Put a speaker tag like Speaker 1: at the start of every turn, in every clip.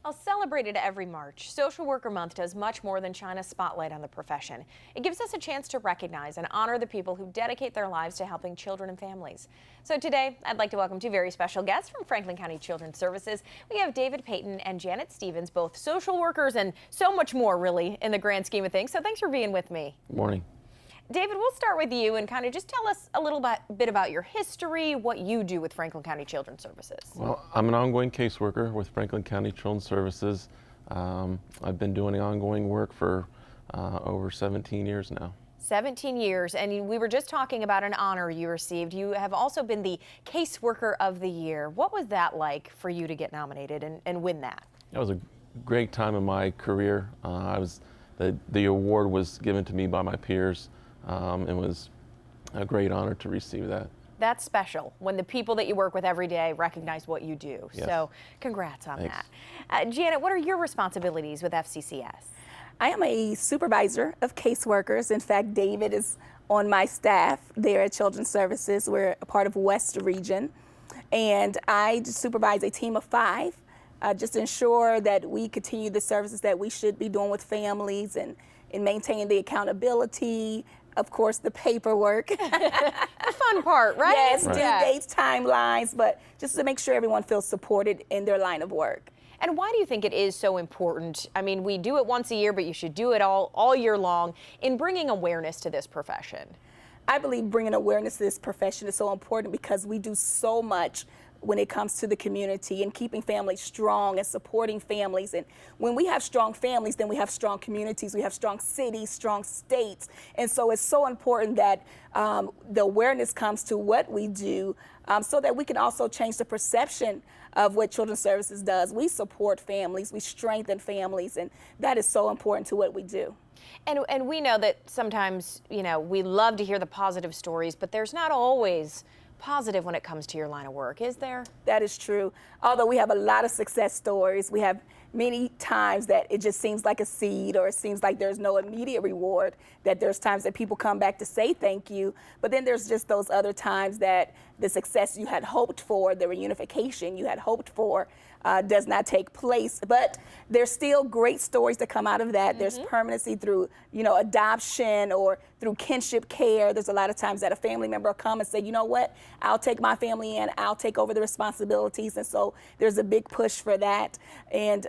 Speaker 1: Well, celebrated every March, Social Worker Month does much more than shine a spotlight on the profession. It gives us a chance to recognize and honor the people who dedicate their lives to helping children and families. So today, I'd like to welcome two very special guests from Franklin County Children's Services. We have David Payton and Janet Stevens, both social workers and so much more, really, in the grand scheme of things. So thanks for being with me.
Speaker 2: Good morning.
Speaker 1: David, we'll start with you and kind of just tell us a little bit about your history, what you do with Franklin County Children's Services.
Speaker 2: Well, I'm an ongoing caseworker with Franklin County Children's Services. I've been doing ongoing work for over 17 years now. 17
Speaker 1: years, and we were just talking about an honor you received. You have also been the Caseworker of the Year. What was that like for you to get nominated and win that?
Speaker 2: It was a great time in my career. The award was given to me by my peers. It was a great honor to receive that.
Speaker 1: That's special when the people that you work with every day recognize what you do.
Speaker 2: Yes.
Speaker 1: So congrats on
Speaker 2: Thanks.
Speaker 1: that. Janet, what are your responsibilities with FCCS?
Speaker 3: I am a supervisor of caseworkers. In fact, David is on my staff there at Children's Services. We're a part of West Region. And I supervise a team of 5, just to ensure that we continue the services that we should be doing with families and maintaining the accountability, of course, the paperwork.
Speaker 1: The fun part, right?
Speaker 3: Yes,
Speaker 2: right.
Speaker 3: Due dates, timelines, but just to make sure everyone feels supported in their line of work.
Speaker 1: And why do you think it is so important? I mean, we do it once a year, but you should do it all year long in bringing awareness to this profession.
Speaker 3: I believe bringing awareness to this profession is so important because we do so much when it comes to the community and keeping families strong and supporting families. And when we have strong families, then we have strong communities, we have strong cities, strong states. And so it's so important that the awareness comes to what we do so that we can also change the perception of what Children's Services does. We support families, we strengthen families, and that is so important to what we do.
Speaker 1: And we know that sometimes, you know, we love to hear the positive stories, but there's not always positive when it comes to your line of work, is there?
Speaker 3: That is true. Although we have a lot of success stories, we have many times that it just seems like a seed or it seems like there's no immediate reward, that there's times that people come back to say thank you, but then there's just those other times that the success you had hoped for, the reunification you had hoped for, does not take place. But there's still great stories that come out of that. Mm-hmm. There's permanency through, adoption or through kinship care. There's a lot of times that a family member will come and say, you know what, I'll take my family in, I'll take over the responsibilities. And so there's a big push for that. And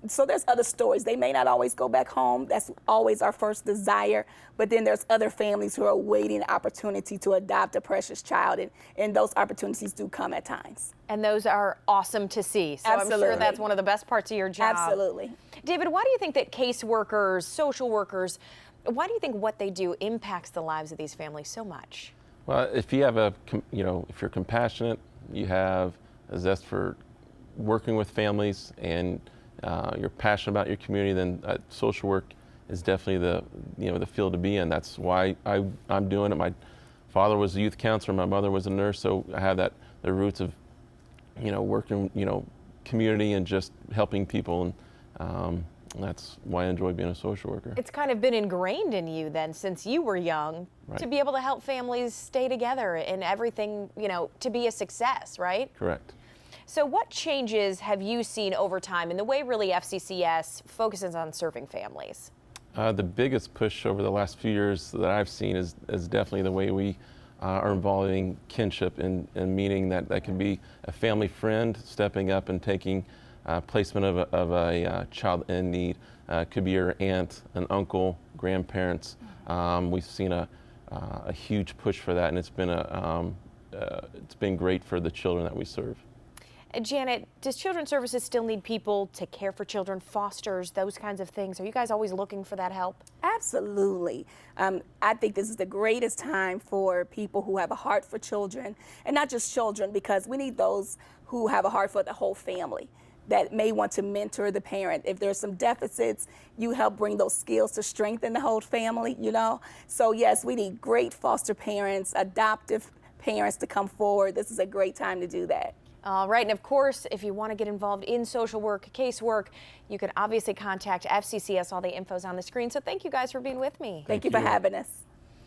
Speaker 3: so there's other stories. They may not always go back home. That's always our first desire. But then there's other families who are awaiting opportunity to adopt a precious child. And those opportunities do come at times.
Speaker 1: And those are awesome to see. So
Speaker 3: Absolutely.
Speaker 1: I'm sure that's one of the best parts of your job.
Speaker 3: Absolutely.
Speaker 1: David, why do you think that caseworkers, social workers, why do you think what they do impacts the lives of these families so much?
Speaker 2: Well, if you have if you're compassionate, you have a zest for working with families, and you're passionate about your community, then social work is definitely the field to be in. That's why I'm doing it. My father was a youth counselor, my mother was a nurse, so I have the roots of working community and just helping people, and that's why I enjoy being a social worker.
Speaker 1: It's kind of been ingrained in you then since you were young,
Speaker 2: right,
Speaker 1: to be able to help families stay together and everything, to be a success, right?
Speaker 2: Correct.
Speaker 1: So what changes have you seen over time in the way really FCCS focuses on serving families?
Speaker 2: The biggest push over the last few years that I've seen is definitely the way we are involving kinship, and meaning that can be a family friend stepping up and taking placement of a child in need. Could be your aunt, an uncle, grandparents. We've seen a huge push for that, and it's been great for the children that we serve.
Speaker 1: Janet, does Children's Services still need people to care for children, fosters, those kinds of things? Are you guys always looking for that help?
Speaker 3: Absolutely. I think this is the greatest time for people who have a heart for children, and not just children, because we need those who have a heart for the whole family, that may want to mentor the parent. If there's some deficits, you help bring those skills to strengthen the whole family, So yes, we need great foster parents, adoptive parents to come forward. This is a great time to do that.
Speaker 1: All right, and of course, if you want to get involved in social work, casework, you can obviously contact FCCS. All the info's on the screen. So thank you guys for being with me.
Speaker 3: Thank you for having us.